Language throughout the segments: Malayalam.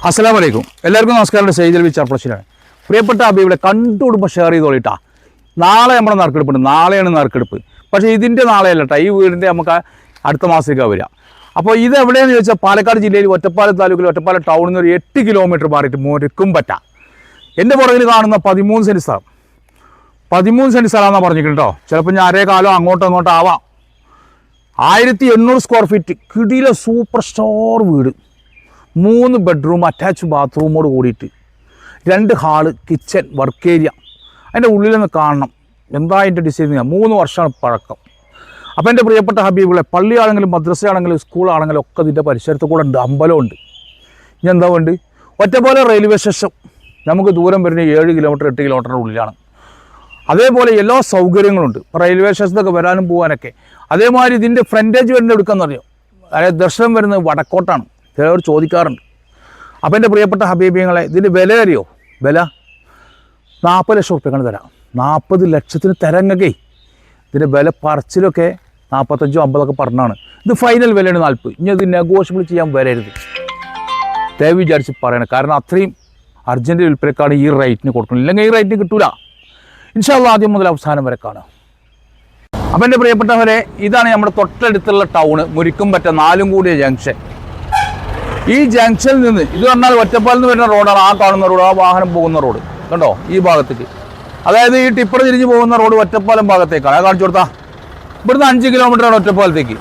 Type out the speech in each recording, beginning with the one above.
അസ്സലാമു അലൈക്കും. എല്ലാവർക്കും നമസ്കാരം. സെയ്ദൽ വി ചർപ്പളശ്ശേരിയാണ്. പ്രിയപ്പെട്ട അബീബിയുടെ കണ്ടുപിടുമ്പോൾ ഷെയർ ചെയ്തോളിട്ടാ. നാളെ നമ്മുടെ നറുക്കെടുപ്പുണ്ട്. നാളെയാണ് നറുക്കെടുപ്പ്. പക്ഷേ ഇതിൻ്റെ നാളെയല്ല കേട്ടോ, ഈ വീടിൻ്റെ നമുക്ക് അടുത്ത മാസത്തേക്കാണ് വരിക. അപ്പോൾ ഇത് എവിടെയെന്ന് ചോദിച്ചാൽ പാലക്കാട് ജില്ലയിൽ ഒറ്റപ്പാലം താലൂക്കിൽ ഒറ്റപ്പാലം ടൗണിൽ നിന്ന് ഒരു 8 കിലോമീറ്റർ മാറിയിട്ട് മുരക്കുംപറ്റ. എൻ്റെ പുറകിൽ കാണുന്ന 13 സെൻറ്റ് സ്ഥലം, 13 സെൻറ്റ് സ്ഥലമാണെന്നാണ് പറഞ്ഞിരിക്കുന്നത് കേട്ടോ. ചിലപ്പോൾ ഞാൻ അരേ കാലം അങ്ങോട്ടും ആവാം. 1800 സ്ക്വയർ ഫീറ്റ് കിടില സൂപ്പർ സ്റ്റാർ വീട്. 3 ബെഡ്റൂം അറ്റാച്ച് ബാത്റൂമോട് കൂടിയിട്ട് 2 ഹാള്, കിച്ചൺ, വർക്ക് ഏരിയ. അതിൻ്റെ ഉള്ളിലൊന്ന് കാണണം എന്താ അതിൻ്റെ ഡിസൈൻ. 3 വർഷമാണ് പഴക്കം. അപ്പോൾ എൻ്റെ പ്രിയപ്പെട്ട ഹബീബുകളെ, പള്ളിയാണെങ്കിലും മദ്രസയാണെങ്കിലും സ്കൂളാണെങ്കിലും ഒക്കെ ഇതിൻ്റെ പരിസരത്ത് കൂടെ ഉണ്ട്. അമ്പലമുണ്ട്. ഇനി എന്താ ഉണ്ട്, ഒറ്റപ്പാലം റെയിൽവേ സ്റ്റേഷൻ നമുക്ക് ദൂരം വരുന്ന 7 കിലോമീറ്റർ 8 കിലോമീറ്ററിൻ്റെ ഉള്ളിലാണ്. അതേപോലെ എല്ലാ സൗകര്യങ്ങളുണ്ട്. ഇപ്പോൾ റെയിൽവേ സ്റ്റേഷനൊക്കെ വരാനും പോകാനൊക്കെ. അതേമാതിരി ഇതിൻ്റെ ഫ്രണ്ടേജ് വരുന്നത് എടുക്കാമെന്നറിയോ, അതായത് ദർശനം വരുന്നത് വടക്കോട്ടാണ്. ചിലവർ ചോദിക്കാറുണ്ട്. അപ്പോൾ എൻ്റെ പ്രിയപ്പെട്ട ഹബീബിങ്ങളെ, ഇതിൻ്റെ വില അറിയോ? വില 40 ലക്ഷം റുപ്യക്കാണ് തരാം. 40 ലക്ഷത്തിന് തരങ്ങക്കേ. ഇതിൻ്റെ വില പറച്ചിലൊക്കെ 45 50 പറഞ്ഞാണ്. ഇത് ഫൈനൽ വിലയാണ് 40. ഇനി ഇത് നെഗോഷ്യബിൾ ചെയ്യാൻ വരരുത്, ദയവ് വിചാരിച്ച് പറയണം. കാരണം അത്രയും അർജൻറ്റ് വിൽപ്പനക്കാണ് ഈ റേറ്റിന് കൊടുക്കുന്നത്. ഇല്ലെങ്കിൽ ഈ റേറ്റിന് കിട്ടൂല. ഇൻഷാ അല്ലാഹ് ആദ്യം മുതൽ അവസാനം വരെ കാണാം. അപ്പം എൻ്റെ പ്രിയപ്പെട്ടവരെ, ഇതാണ് നമ്മുടെ തൊട്ടടുത്തുള്ള ടൗണ്, മുരിക്കുംപറ്റ 4 കൂടിയ ജംഗ്ഷൻ. ഈ ജംഗ്ഷനിൽ നിന്ന് ഇത് പറഞ്ഞാൽ ഒറ്റപ്പാലിൽ നിന്ന് വരുന്ന റോഡാണ്. ആ കാണുന്ന റോഡ്, ആ വാഹനം പോകുന്ന റോഡ് കണ്ടോ, ഈ ഭാഗത്തേക്ക്. അതായത് ഈ ടിപ്പർ തിരിഞ്ഞ് പോകുന്ന റോഡ് ഒറ്റപ്പാലം ഭാഗത്തേക്കാണ്. അത് കാണിച്ചു കൊടുത്താൽ ഇവിടുന്ന് 5 കിലോമീറ്ററാണ് ഒറ്റപ്പാലത്തേക്ക്,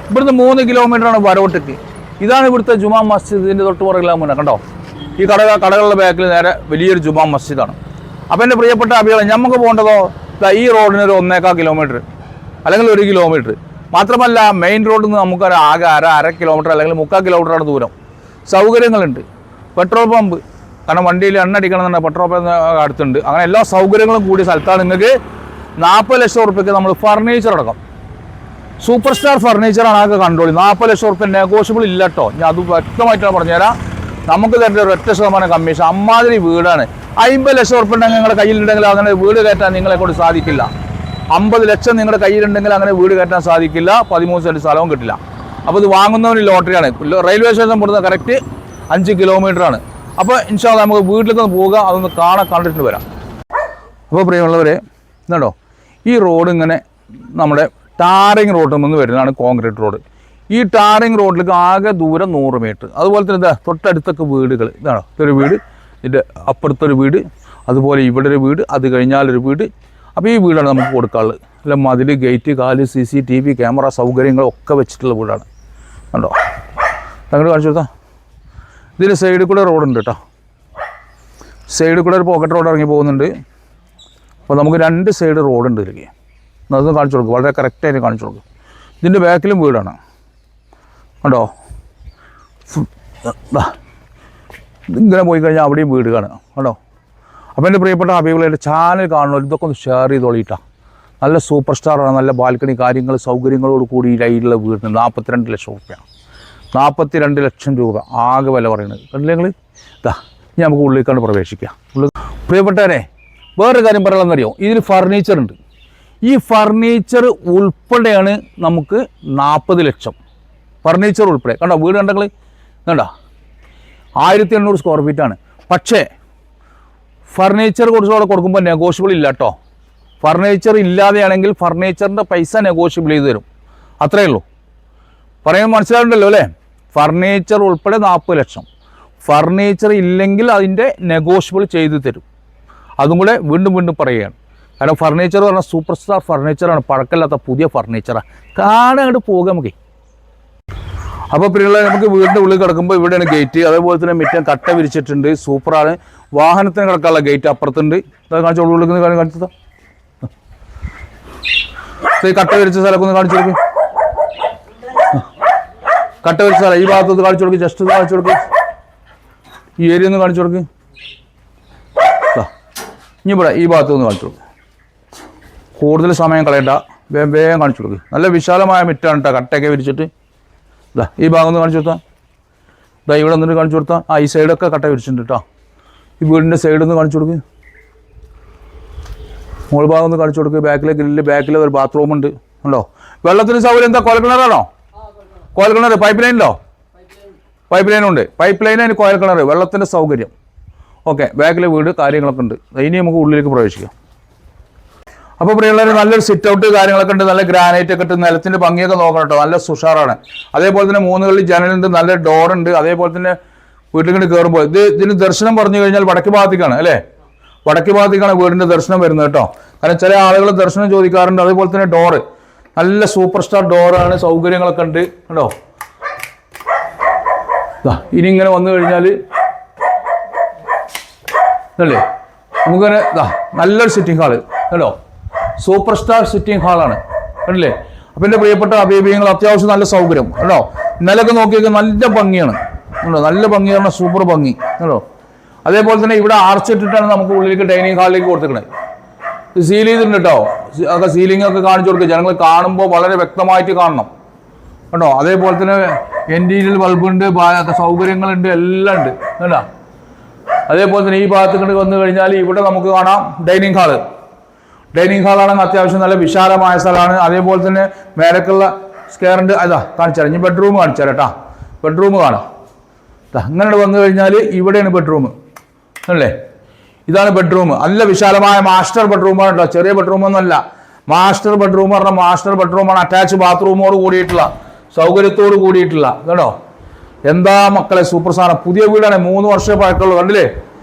ഇവിടുന്ന് 3 കിലോമീറ്ററാണ് വരോട്ടേക്ക്. ഇതാണ് ഇവിടുത്തെ ജുമാ മസ്ജിദ്. ഇതിൻ്റെ തൊട്ട് പുറകിലാൻ മുന്നേ കണ്ടോ, ഈ കടകളുടെ ബാക്കിൽ നേരെ വലിയൊരു ജുമാ മസ്ജിദാണ്. അപ്പോൾ എൻ്റെ പ്രിയപ്പെട്ട അഭികളെ, നമുക്ക് പോകേണ്ടതോ ഈ റോഡിനൊരു 1.25 കിലോമീറ്റർ അല്ലെങ്കിൽ 1 കിലോമീറ്റർ. മാത്രമല്ല മെയിൻ റോഡിൽ നിന്ന് നമുക്ക് ആകെ അര കിലോമീറ്റർ അല്ലെങ്കിൽ 3/4 കിലോമീറ്ററാണ് ദൂരം. സൗകര്യങ്ങളുണ്ട്. പെട്രോൾ പമ്പ്, കാരണം വണ്ടിയിൽ എണ്ണ അടിക്കണമെന്നുണ്ടെങ്കിൽ പെട്രോൾ പമ്പ് അടുത്തുണ്ട്. അങ്ങനെ എല്ലാ സൗകര്യങ്ങളും കൂടിയ സ്ഥലത്താണ് നിങ്ങൾക്ക് 40 ലക്ഷം റുപ്യക്ക് നമ്മൾ ഫർണിച്ചർ അടക്കം. സൂപ്പർ സ്റ്റാർ ഫർണിച്ചറാണ് ആകെ കൺട്രോൾ. 40 ലക്ഷം റുപ്യ നെഗോഷ്യബിൾ ഇല്ല കേട്ടോ. ഞാൻ അത് വ്യക്തമായിട്ടാണ് പറഞ്ഞുതരാം. നമുക്ക് തരുന്ന ഒരു 8% കമ്മീഷൻ. അമ്മാതിരി വീടാണ്. 50 ലക്ഷം റുപ്യ ഉണ്ടെങ്കിൽ നിങ്ങളുടെ കയ്യിലുണ്ടെങ്കിൽ അങ്ങനെ വീട് കയറ്റാൻ നിങ്ങളെ കൊണ്ട് സാധിക്കില്ല. 50 ലക്ഷം നിങ്ങളുടെ കയ്യിലുണ്ടെങ്കിൽ അങ്ങനെ വീട് കയറ്റാൻ സാധിക്കില്ല. 13 സെൻറ്റ് സ്ഥലവും കിട്ടില്ല. അപ്പോൾ ഇത് വാങ്ങുന്നവന് ലോട്ടറിയാണ്. റെയിൽവേ സ്റ്റേഷൻ കൊടുത്ത കറക്റ്റ് 5 കിലോമീറ്ററാണ്. അപ്പോൾ ഇൻഷാ അല്ലാഹ് നമുക്ക് വീട്ടിലേക്ക് പോവുക, അതൊന്ന് കണ്ടിട്ട് വരാം. അപ്പോൾ പ്രിയമുള്ളവരെ, ഇതുണ്ടോ ഈ റോഡ് ഇങ്ങനെ നമ്മുടെ ടാറിങ് റോഡിൽ നിന്ന് വരുന്നതാണ് കോൺക്രീറ്റ് റോഡ്. ഈ ടാറിങ് റോഡിലേക്ക് ആകെ ദൂരം 100 മീറ്റർ. അതുപോലെ തന്നെ ഇതാ തൊട്ടടുത്തൊക്കെ വീടുകൾ. ഇതാണോ, ഇതൊരു വീട്, ഇതിൻ്റെ അപ്പുറത്തൊരു വീട്, അതുപോലെ ഇവിടെ ഒരു വീട്, അത് കഴിഞ്ഞാലൊരു വീട്. അപ്പോൾ ഈ വീടാണ് നമുക്ക് കൊടുക്കാനുള്ളത്. അല്ല മതിൽ, ഗേറ്റ്, കാല്, CCTV ക്യാമറ സൗകര്യങ്ങളൊക്കെ വെച്ചിട്ടുള്ള വീടാണ്. കണ്ടോ, അങ്ങോട്ട് കാണിച്ചു കൊടുത്താൽ ഇതിന് സൈഡിൽ കൂടെ റോഡുണ്ട് കേട്ടോ. സൈഡിൽ കൂടെ ഒരു പോക്കറ്റ് റോഡ് ഇറങ്ങി പോകുന്നുണ്ട്. അപ്പോൾ നമുക്ക് 2 സൈഡ് റോഡുണ്ട് ഇതിലേക്ക്. അതൊന്ന് കാണിച്ചു കൊടുക്കും, വളരെ കറക്റ്റായിട്ട് കാണിച്ചു കൊടുക്കും. ഇതിൻ്റെ ബാക്കിലും വീടാണ് കണ്ടോ. ഇങ്ങനെ പോയി കഴിഞ്ഞാൽ അവിടെയും വീട് കാണുക കണ്ടോ. അപ്പോൾ എൻ്റെ പ്രിയപ്പെട്ട ഹബീബുകളുടെ ചാനൽ കാണുന്നവർ ഇതൊക്കെ ഒന്ന് ഷെയർ ചെയ്തോളിട്ടാ. നല്ല സൂപ്പർ സ്റ്റാറാണ്. നല്ല ബാൽക്കണി കാര്യങ്ങൾ സൗകര്യങ്ങളോട് കൂടി ലൈറ്റുള്ള വീടിന് 42 ലക്ഷം റുപ്യ. 42 ലക്ഷം രൂപ ആകെ വില പറയുന്നത് കണ്ടില്ലേ നിങ്ങൾ. ഇതാ ഇനി നമുക്ക് ഉള്ളിലേക്കാണ് പ്രവേശിക്കുക. പ്രിയപ്പെട്ടവരെ, വേറൊരു കാര്യം പറയാമെന്നറിയോ, ഇതിൽ ഫർണിച്ചർ ഉണ്ട്. ഈ ഫർണിച്ചർ ഉൾപ്പെടെയാണ് നമുക്ക് 40 ലക്ഷം. ഫർണിച്ചർ ഉൾപ്പെടെ കണ്ടോ, വീട് കണ്ടെങ്കിൽ കണ്ടോ 1800 സ്ക്വയർ ഫീറ്റാണ്. പക്ഷേ ഫർണിച്ചർ കുറച്ചുകൂടെ കൊടുക്കുമ്പോൾ നെഗോഷ്യബിൾ ഇല്ല കേട്ടോ. ഫർണിച്ചർ ഇല്ലാതെയാണെങ്കിൽ ഫർണിച്ചറിൻ്റെ പൈസ നെഗോഷ്യബിൾ ചെയ്ത് തരും, അത്രയേ ഉള്ളൂ. പറയാൻ മനസ്സിലാവുണ്ടല്ലോ അല്ലേ. ഫർണിച്ചർ ഉൾപ്പെടെ 40 ലക്ഷം. ഫർണിച്ചർ ഇല്ലെങ്കിൽ അതിൻ്റെ നെഗോഷ്യബിൾ ചെയ്ത് തരും. അതും കൂടെ വീണ്ടും വീണ്ടും പറയുകയാണ്. കാരണം ഫർണിച്ചർ പറഞ്ഞാൽ സൂപ്പർ സ്റ്റാർ ഫർണിച്ചറാണ്. പഴക്കമില്ലാത്ത പുതിയ ഫർണിച്ചറാണ്. കാണാൻ അങ്ങോട്ട് പോകാം നമുക്ക്. അപ്പോൾ പിള്ളേർ നമുക്ക് വീടിൻ്റെ ഉള്ളിൽ കിടക്കുമ്പോൾ ഇവിടെയാണ് ഗേറ്റ്. അതേപോലെ തന്നെ മുറ്റം കട്ട വിരിച്ചിട്ടുണ്ട്, സൂപ്പറാണ്. വാഹനത്തിന് കിടക്കാനുള്ള ഗേറ്റ് അപ്പുറത്തുണ്ട്. അത് കാണിച്ചു ഉള്ളിൽ കാണിച്ചതാ. കട്ട വിരിച്ച സ്ഥലമൊക്കെ ഒന്ന് കാണിച്ചു കൊടുക്കും. കട്ട വിരിച്ച സ്ഥലം ഈ ഭാഗത്തൊന്ന് കാണിച്ചു കൊടുക്കും. ജസ്റ്റ് ഒന്ന് കാണിച്ചു കൊടുക്കും. ഈ ഏരിയ ഒന്ന് കാണിച്ചു കൊടുക്കും. ഇനി ഇവിടെ ഈ ഭാഗത്തൊന്ന് കാണിച്ചു കൊടുക്കും. കൂടുതൽ സമയം കളയണ്ട, വേഗം കാണിച്ചു കൊടുക്കും. നല്ല വിശാലമായ മിറ്റാണ് കേട്ടോ. കട്ടയൊക്കെ വിരിച്ചിട്ട് ഇതാ ഈ ഭാഗം ഒന്ന് കാണിച്ചു കൊടുത്താൽ. ഇതാ ഇവിടെ ഒന്നിട്ട് കാണിച്ചു കൊടുത്താൽ. ഈ സൈഡൊക്കെ കട്ട വിരിച്ചിട്ടുണ്ട് കേട്ടോ. ഈ വീടിൻ്റെ സൈഡൊന്ന് കാണിച്ചു കൊടുക്കുക. മുകൾ ഭാഗം ഒന്ന് കാണിച്ചു കൊടുക്കുക. ബാക്കിലെ ഗ്രില്ല്, ബാക്കിൽ ഒരു ബാത്റൂം ഉണ്ട് ഉണ്ടോ. വെള്ളത്തിന് സൗകര്യം എന്താ, കോൽക്കിണറാണോ? കോൽക്കിണർ പൈപ്പ് ലൈനിലോ? പൈപ്പ് ലൈനുണ്ട്. പൈപ്പ് ലൈൻ അതിന് കോയൽ കിണർ, വെള്ളത്തിൻ്റെ സൗകര്യം. ഓക്കെ, ബാക്കിലെ വീട് കാര്യങ്ങളൊക്കെ ഉണ്ട്. ഇനി നമുക്ക് ഉള്ളിലേക്ക് പ്രവേശിക്കാം. അപ്പോൾ പ്രിയമുള്ളവർ നല്ലൊരു സിറ്റ് ഔട്ട് കാര്യങ്ങളൊക്കെ ഉണ്ട്. നല്ല ഗ്രാനൈറ്റ് ഒക്കെ ഇട്ട് നിലത്തിൻ്റെ ഭംഗിയൊക്കെ നോക്കണം കേട്ടോ. നല്ല സുഷാറാണ്. അതേപോലെ തന്നെ 3 കളിൽ ജനലുണ്ട്, നല്ല ഡോറുണ്ട്. അതേപോലെ തന്നെ വീട്ടിൽ കയറുമ്പോൾ ഇതിന് ദർശനം പറഞ്ഞു കഴിഞ്ഞാൽ വടക്ക് ഭാഗത്തേക്കാണ് അല്ലേ, വടക്ക് ഭാഗത്തേക്കാണ് വീടിൻ്റെ ദർശനം വരുന്നത് കേട്ടോ. കാരണം ചില ആളുകൾ ദർശനം ചോദിക്കാറുണ്ട്. അതേപോലെ തന്നെ ഡോറ് നല്ല സൂപ്പർ സ്റ്റാർ ഡോറാണ്, സൗകര്യങ്ങളൊക്കെ ഉണ്ട് കേട്ടോ. ഇനി ഇങ്ങനെ വന്നു കഴിഞ്ഞാൽ അല്ലേ നമുക്കങ്ങനെ നല്ലൊരു സിറ്റിംഗ് ഹാള് കേട്ടോ, സൂപ്പർ സ്റ്റാർ സിറ്റിംഗ് ഹാളാണ് കണ്ടില്ലേ. അപ്പം എൻ്റെ പ്രിയപ്പെട്ട അഭിപ്രായങ്ങൾ അത്യാവശ്യം നല്ല സൗകര്യം കേട്ടോ. ഇന്നലൊക്കെ നോക്കിയൊക്കെ നല്ല ഭംഗിയാണ് കേട്ടോ, നല്ല ഭംഗിയാണ്, സൂപ്പർ ഭംഗി കേട്ടോ. അതേപോലെ തന്നെ ഇവിടെ ആർച്ച് ഇട്ടിട്ടാണ് നമുക്ക് ഉള്ളിലേക്ക് ഡൈനിങ് ഹാളിലേക്ക് കൊടുത്തിരിക്കണത്. സീൽ ചെയ്തിട്ടുണ്ട് കേട്ടോ. ഒക്കെ സീലിംഗ് ഒക്കെ കാണിച്ചു കൊടുക്കുക, ജനങ്ങൾ കാണുമ്പോൾ വളരെ വ്യക്തമായിട്ട് കാണണം കേട്ടോ. അതേപോലെ തന്നെ ഇന്റീരിയൽ ബൾബുണ്ട്, സൗകര്യങ്ങളുണ്ട്, എല്ലാം ഉണ്ട് കേട്ടോ. അതേപോലെ തന്നെ ഈ ഭാഗത്തേക്ക് വന്നു കഴിഞ്ഞാൽ ഇവിടെ നമുക്ക് കാണാം ഡൈനിങ് ഹാള്. ഡൈനിങ് ഹാളാണെങ്കിൽ അത്യാവശ്യം നല്ല വിശാലമായ സ്ഥലമാണ്. അതേപോലെ തന്നെ മേലക്കുള്ള സ്കെയറിൻ്റെ കാണിച്ചാൽ ഇനി ബെഡ്റൂം കാണിച്ചാൽ കേട്ടോ. ബെഡ്റൂം കാണാം. അങ്ങനെ വന്നു കഴിഞ്ഞാൽ ഇവിടെയാണ് ബെഡ്റൂം അല്ലേ. ഇതാണ് ബെഡ്റൂം. നല്ല വിശാലമായ മാസ്റ്റർ ബെഡ്റൂമാണ് കേട്ടോ, ചെറിയ ബെഡ്റൂമൊന്നുമല്ല. മാസ്റ്റർ ബെഡ്റൂം പറഞ്ഞാൽ മാസ്റ്റർ ബെഡ്റൂമാണ്. അറ്റാച്ച് ബാത്റൂമോട് കൂടിയിട്ടുള്ള, സൗകര്യത്തോട് കൂടിയിട്ടുള്ള കേട്ടോ. എന്താ മക്കളെ സൂപ്പർ സാധനം. പുതിയ വീടാണ്, 3 വർഷമേ പഴക്കമുള്ളൂ കണ്ടില്ലേ.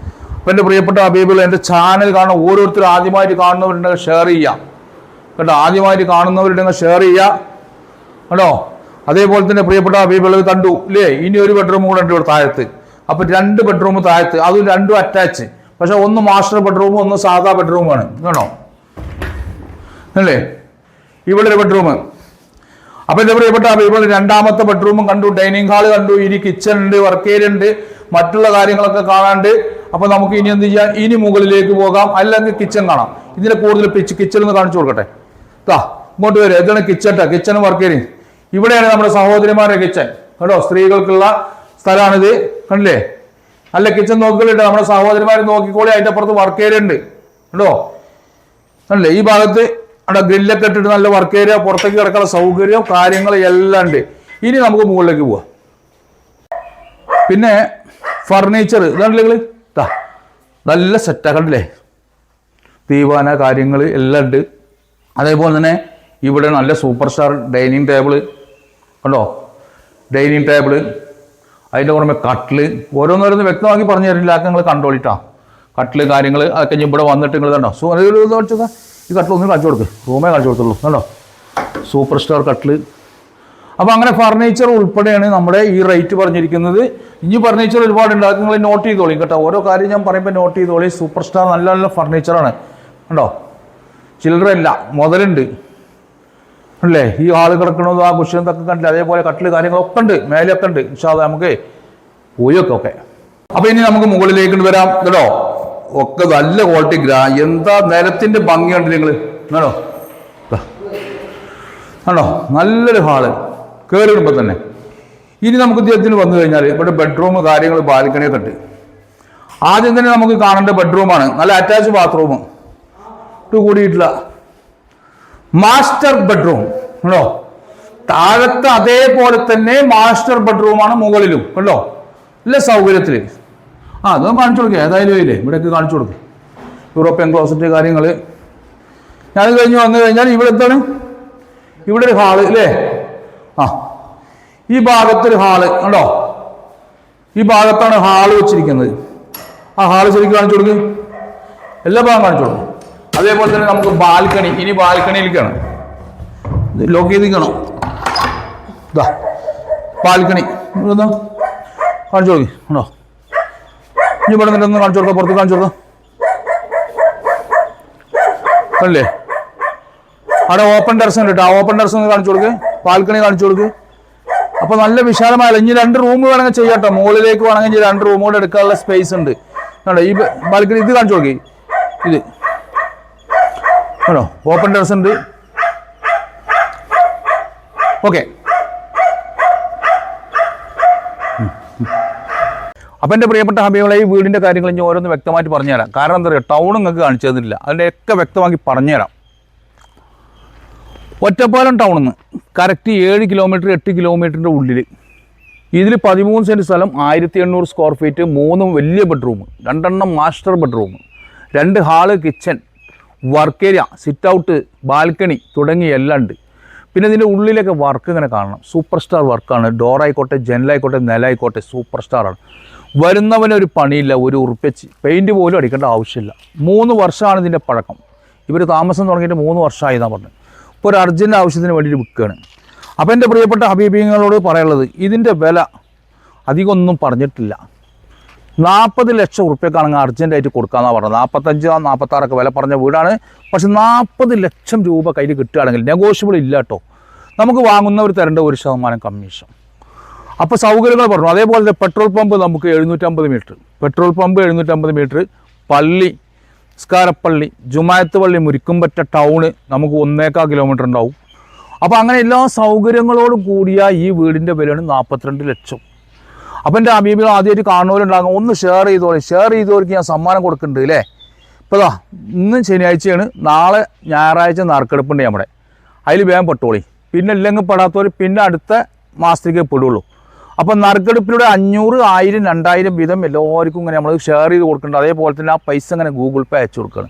അപ്പം എൻ്റെ പ്രിയപ്പെട്ട ഹബീബുകൾ, എൻ്റെ ചാനൽ കാണുന്ന ഓരോരുത്തരും ആദ്യമായിട്ട് കാണുന്നവരുണ്ടെങ്കിൽ ഷെയർ ചെയ്യാം കേട്ടോ. ആദ്യമായിട്ട് കാണുന്നവരുണ്ടെങ്കിൽ ഷെയർ ചെയ്യുക കേട്ടോ. അതേപോലെ തന്നെ പ്രിയപ്പെട്ട ഹബീബുകൾ കണ്ടു ഇല്ലേ, ഇനി ഒരു ബെഡ്റൂം കൂടെ ഉണ്ട് ഇവിടെ താഴത്ത്. അപ്പം 2 ബെഡ്റൂം താഴത്ത്, അതും 2 അറ്റാച്ച്. പക്ഷെ ഒന്ന് മാസ്റ്റർ ബെഡ്റൂമും ഒന്ന് സാധാ ബെഡ്റൂമാണ് കേട്ടോ അല്ലേ. ഇവിടെ ഒരു ബെഡ്റൂം. അപ്പം എൻ്റെ പ്രിയപ്പെട്ട ഹബീബുകൾ, 2ാമത്തെ ബെഡ്റൂമും കണ്ടു, ഡൈനിങ് ഹാള് കണ്ടു, ഇനി കിച്ചൺ ഉണ്ട്, വർക്ക് ഏരിയ ഉണ്ട്, മറ്റുള്ള കാര്യങ്ങളൊക്കെ കാണാണ്ട്. അപ്പോൾ നമുക്ക് ഇനി എന്ത് ചെയ്യാം, ഇനി മുകളിലേക്ക് പോകാം, അല്ലെങ്കിൽ കിച്ചൺ കാണാം. ഇതിനെ കൂടുതൽ കിച്ചൺ ഒന്ന് കാണിച്ചു കൊടുക്കട്ടെ. ഇങ്ങോട്ട് വരും, ഇതാണ് കിച്ചണും വർക്ക് ഏരിയയും. ഇവിടെയാണ് നമ്മുടെ സഹോദരിമാരുടെ കിച്ചൺ കേട്ടോ. സ്ത്രീകൾക്കുള്ള സ്ഥലമാണിത് കണ്ടില്ലേ. നല്ല കിച്ചൺ നോക്കിയിട്ട് നമ്മുടെ സഹോദരിമാരെ നോക്കിക്കോളി. അതിൻ്റെ അപ്പുറത്ത് വർക്ക് ഏരിയ ഉണ്ട് കേട്ടോ കണ്ടില്ലേ. ഈ ഭാഗത്ത് അവിടെ ഗ്രില്ലൊക്കെ ഇട്ടിട്ട് നല്ല വർക്ക് ഏരിയ, പുറത്തേക്ക് കിടക്കാനുള്ള സൗകര്യം കാര്യങ്ങൾ എല്ലാം ഉണ്ട്. ഇനി നമുക്ക് മുകളിലേക്ക് പോവാം. പിന്നെ ഫർണിച്ചർ ഇതാണല്ലേ നിങ്ങൾ നല്ല സെറ്റാണ് കണ്ടില്ലേ. ദീവാന കാര്യങ്ങൾ എല്ലാം ഉണ്ട്. അതേപോലെ തന്നെ ഇവിടെ നല്ല സൂപ്പർ സ്റ്റാർ ഡൈനിങ് ടേബിള് കണ്ടോ, ഡൈനിങ് ടേബിള്, അതിൻ്റെ പുറമെ കട്ടില്. ഓരോന്നോരോന്ന് വ്യക്തമാക്കി പറഞ്ഞു തരില്ല, അതൊക്കെ നിങ്ങൾ കണ്ടോളിട്ടാ. കട്ടില് കാര്യങ്ങൾ അതൊക്കെ ഇവിടെ വന്നിട്ട് നിങ്ങൾ കണ്ടോ. ഈ കട്ടിലൊന്നും കാണിച്ചു കൊടുക്ക്, റൂമേ കാണിച്ചു കൊടുത്തുള്ളൂ കണ്ടോ, സൂപ്പർ സ്റ്റാർ കട്ടില്. അപ്പോൾ അങ്ങനെ ഫർണിച്ചർ ഉൾപ്പെടെയാണ് നമ്മുടെ ഈ റേറ്റ് പറഞ്ഞിരിക്കുന്നത്. ഇനി ഫർണിച്ചർ ഒരുപാടുണ്ട്, അത് നിങ്ങൾ നോട്ട് ചെയ്തോളി കേട്ടോ. ഓരോ കാര്യം ഞാൻ പറയുമ്പോൾ നോട്ട് ചെയ്തോളി. സൂപ്പർ സ്റ്റാർ നല്ല നല്ല ഫർണിച്ചറാണ് കണ്ടോ, ചില്ലറല്ല, മുതലുണ്ട് അല്ലേ. ഈ ആൾ കിടക്കണത് ആ കുഷ്യന്തൊക്കെ കണ്ടില്ല. അതേപോലെ കട്ടില് കാര്യങ്ങളൊക്കെ ഉണ്ട്, മേലെയൊക്കെ ഉണ്ട്. ഇൻഷാല്ലാ നമുക്ക് പോയൊക്കെ. അപ്പോൾ ഇനി നമുക്ക് മുകളിലേക്ക് വരാം കേട്ടോ. ഒക്കെ നല്ല ക്വാളിറ്റി എന്താ നിലത്തിൻ്റെ ഭംഗി കണ്ടില്ല നിങ്ങൾ കേട്ടോ. ആണോ, നല്ലൊരു ഹാള് കയറി ഇടുമ്പോൾ തന്നെ. ഇനി നമുക്ക് ഇദ്ദേഹത്തിന് വന്നു കഴിഞ്ഞാൽ ഇവിടെ ബെഡ്റൂം കാര്യങ്ങൾ ബാൽക്കണിയൊക്കെ ഉണ്ട്. ആദ്യം തന്നെ നമുക്ക് കാണേണ്ട ബെഡ്റൂമാണ്, നല്ല അറ്റാച്ച് ബാത്റൂം കൂടിയിട്ടുള്ള മാസ്റ്റർ ബെഡ്റൂം കേട്ടോ. താഴത്തെ അതേപോലെ തന്നെ മാസ്റ്റർ ബെഡ്റൂമാണ് മുകളിലും കേട്ടോ. നല്ല സൗകര്യത്തിൽ അതൊന്നും കാണിച്ചു കൊടുക്കുക. ഏതായാലും ഇല്ലേ ഇവിടെയൊക്കെ കാണിച്ചു കൊടുക്കും. യൂറോപ്യൻ ക്ലോസറ്റ് കാര്യങ്ങൾ. ഞാൻ കഴിഞ്ഞ് വന്നു കഴിഞ്ഞാൽ ഇവിടെ എന്താണ്, ഇവിടെ ഒരു ഹാള് അല്ലേ. ഈ ഭാഗത്തൊരു ഹാള് കണ്ടോ. ഈ ഭാഗത്താണ് ഹാള് വെച്ചിരിക്കുന്നത്. ആ ഹാള് ശരിക്കും കാണിച്ചു കൊടുക്കും, എല്ലാ ഭാഗം കാണിച്ചു കൊടുക്കും. അതേപോലെ തന്നെ നമുക്ക് ബാൽക്കണി. ഇനി ബാൽക്കണിയിലേക്കാണ്, ലോക്ക് ചെയ്തിരിക്കണം. ബാൽക്കണി കാണിച്ചു കൊടുക്കും കണ്ടോ. ഇനി ഇവിടെ നിന്നൊന്ന് കാണിച്ചു കൊടുക്കാം, പുറത്ത് കാണിച്ചു കൊടുക്കാം അല്ലേ. അവിടെ ഓപ്പൺ ടെറസ് ഉണ്ട് കേട്ടോ. ആ ഓപ്പൺ ടെറസ് ഒന്ന് കാണിച്ചു കൊടുക്ക്, ബാൽക്കണി കാണിച്ചു കൊടുക്ക്. അപ്പോൾ നല്ല വിശാലമായ ഇനി 2 റൂം വേണമെങ്കിൽ ചെയ്യാം കേട്ടോ. മുകളിലേക്ക് വേണമെങ്കിൽ 2 റൂം കൂടെ എടുക്കാനുള്ള സ്പേസ് ഉണ്ട് കേട്ടോ. ഈ ബാൽക്കണി ഇത് കാണിച്ചു കൊടുക്കി, ഇത് കേട്ടോ. ഓപ്പൺ ടെറസ് ഉണ്ട്. ഓക്കെ. അപ്പം എൻ്റെ പ്രിയപ്പെട്ട ഹബീബുകളെ, ഈ വീടിൻ്റെ കാര്യങ്ങൾ ഇനി ഓരോന്ന് വ്യക്തമായിട്ട് പറഞ്ഞുതരാം. കാരണം എന്താ പറയുക, ടൗൺ നിങ്ങൾക്ക് കാണിച്ചു തന്നില്ല, അതിൻ്റെയൊക്കെ വ്യക്തമാക്കി പറഞ്ഞുതരാം. ഒറ്റപ്പാലം ടൗണിൽ നിന്ന് കറക്റ്റ് 7 കിലോമീറ്റർ 8 കിലോമീറ്ററിൻ്റെ ഉള്ളിൽ ഇതിൽ 13 സെൻറ്റ് സ്ഥലം 1800 സ്ക്വയർ ഫീറ്റ്, 3 വലിയ bedroom, 2 master bedroom, 2 hall, kitchen, work area, sit out, balcony തുടങ്ങി എല്ലാം ഉണ്ട്. പിന്നെ ഇതിൻ്റെ ഉള്ളിലൊക്കെ വർക്ക് ഇങ്ങനെ കാണണം. സൂപ്പർ സ്റ്റാർ വർക്കാണ്. ഡോറായിക്കോട്ടെ, ജനലായിക്കോട്ടെ, നിലമായിക്കോട്ടെ സൂപ്പർ സ്റ്റാറാണ്. വരുന്നവനൊരു പണിയില്ല, ഒരു ഉറുപ്പിച്ച് പെയിൻറ്റ് പോലും അടിക്കേണ്ട ആവശ്യമില്ല. 3 വർഷമാണ് ഇതിൻ്റെ പഴക്കം. ഇവർ താമസം തുടങ്ങിയിട്ട് 3 വർഷമായി എന്നാണ് പറഞ്ഞത്. ഇപ്പോൾ ഒരു അർജൻറ്റ് ആവശ്യത്തിന് വേണ്ടിയിട്ട് വിൽക്കുകയാണ്. അപ്പോൾ എൻ്റെ പ്രിയപ്പെട്ട ഹബീബിങ്ങളോട് പറയാനുള്ളത്, ഇതിൻ്റെ വില അധികമൊന്നും പറഞ്ഞിട്ടില്ല. 40 ലക്ഷം ഉറുപ്പ്യക്കാണെങ്കിൽ അർജൻറ്റായിട്ട് കൊടുക്കാമെന്നാണ് പറഞ്ഞത്. 45, 46 വില പറഞ്ഞ വീടാണ്. പക്ഷെ 40 ലക്ഷം രൂപ കയ്യിൽ കിട്ടുകയാണെങ്കിൽ നെഗോഷ്യബിൾ ഇല്ല കേട്ടോ. നമുക്ക് വാങ്ങുന്നവർ തരേണ്ട 1% കമ്മീഷൻ. അപ്പോൾ സൗകര്യങ്ങൾ പറഞ്ഞു. അതേപോലെ തന്നെ പെട്രോൾ പമ്പ് നമുക്ക് 750 മീറ്റർ, പെട്രോൾ പമ്പ് 750 മീറ്റർ, പള്ളി, സ്കാരപ്പള്ളി, ജുമായത്ത് പള്ളി, മുരിക്കുംപറ്റ ടൗണ് നമുക്ക് 1.25 കിലോമീറ്റർ ഉണ്ടാവും. അപ്പോൾ അങ്ങനെ എല്ലാ സൗകര്യങ്ങളോടും കൂടിയ ഈ വീടിൻ്റെ വിലയാണ് 42 ലക്ഷം. അപ്പം എൻ്റെ ഹബീബികൾ ആദ്യമായിട്ട് കാണുന്നവരുണ്ടാകും, ഒന്ന് ഷെയർ ചെയ്തവർക്ക് ഞാൻ സമ്മാനം കൊടുക്കുന്നുണ്ട് അല്ലേ. ഇപ്പോൾ ഇന്ന് ശനിയാഴ്ചയാണ്, നാളെ ഞായറാഴ്ച നറുക്കെടുപ്പുണ്ട് നമ്മുടെ. അതിൽ വേഗം പെട്ടോളി. പിന്നെ ഇല്ലെങ്കിൽ പെടാത്തവർ പിന്നെ അടുത്ത മാസത്തേക്ക് പെടുള്ളൂ. അപ്പം നറുക്കെടുപ്പിലൂടെ 500, 1000, 2000 വീതം എല്ലാവർക്കും ഇങ്ങനെ നമ്മൾ ഷെയർ ചെയ്ത് കൊടുക്കുന്നുണ്ട്. അതേപോലെ തന്നെ ആ പൈസ ഇങ്ങനെ ഗൂഗിൾ പേ അയച്ചു കൊടുക്കുകയാണ്.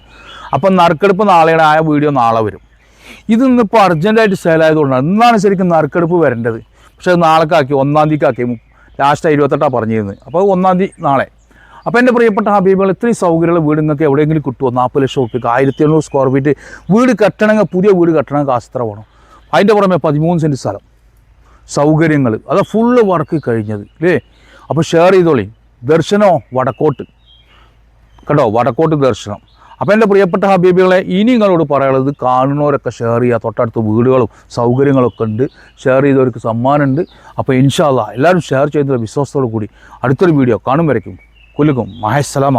അപ്പം നറുക്കെടുപ്പ് നാളെയാണ്, ആ വീഡിയോ നാളെ വരും. ഇതിന്നിപ്പോൾ അർജൻറ്റായിട്ട് സെയിലായതുകൊണ്ടാണ്. ഇന്നാണ് ശരിക്കും നറുക്കെടുപ്പ് വരേണ്ടത്. പക്ഷേ അത് നാളേക്കാക്കി, 1-ാം തീയതിക്കാക്കി. ലാസ്റ്റ് 28 പറഞ്ഞിരുന്നത്. അപ്പോൾ 1-ാം തീയതി നാളെ. അപ്പോൾ എൻ്റെ പ്രിയപ്പെട്ട ഹബീബുകൾ, ഇത്രയും സൗകര്യമുള്ള വീട് നിങ്ങൾക്ക് എവിടെയെങ്കിലും കിട്ടുമോ? 40 ലക്ഷം ഉറുപ്പിക്ക് 1700 സ്ക്വയർ ഫീറ്റ് വീട് കെട്ടണമെങ്കിൽ, പുതിയ വീട് കെട്ടണമെങ്കിൽ കാശ് എത്ര വേണം? അതിൻ്റെ പുറമെ 13 സെൻറ്റ് സ്ഥലം, സൗകര്യങ്ങൾ, അത് ഫുള്ള് വർക്ക് കഴിഞ്ഞത് അല്ലേ. അപ്പോൾ ഷെയർ ചെയ്തോളി. ദർശനമോ വടക്കോട്ട് കേട്ടോ, വടക്കോട്ട് ദർശനം. അപ്പോൾ എൻ്റെ പ്രിയപ്പെട്ട ഹബീബുകളെ, ഇനി നിങ്ങളോട് പറയാനുള്ളത്, കാണുന്നവരൊക്കെ ഷെയർ ചെയ്യുക. തൊട്ടടുത്ത് വീടുകളും സൗകര്യങ്ങളൊക്കെ ഉണ്ട്. ഷെയർ ചെയ്തവർക്ക് സമ്മാനമുണ്ട്. അപ്പോൾ ഇൻഷാ അല്ലാഹ് എല്ലാവരും ഷെയർ ചെയ്യുന്ന വിശ്വാസത്തോടു കൂടി അടുത്തൊരു വീഡിയോ കാണും വരയ്ക്കും. കുലുക്കും. മഹസ്സലാമ.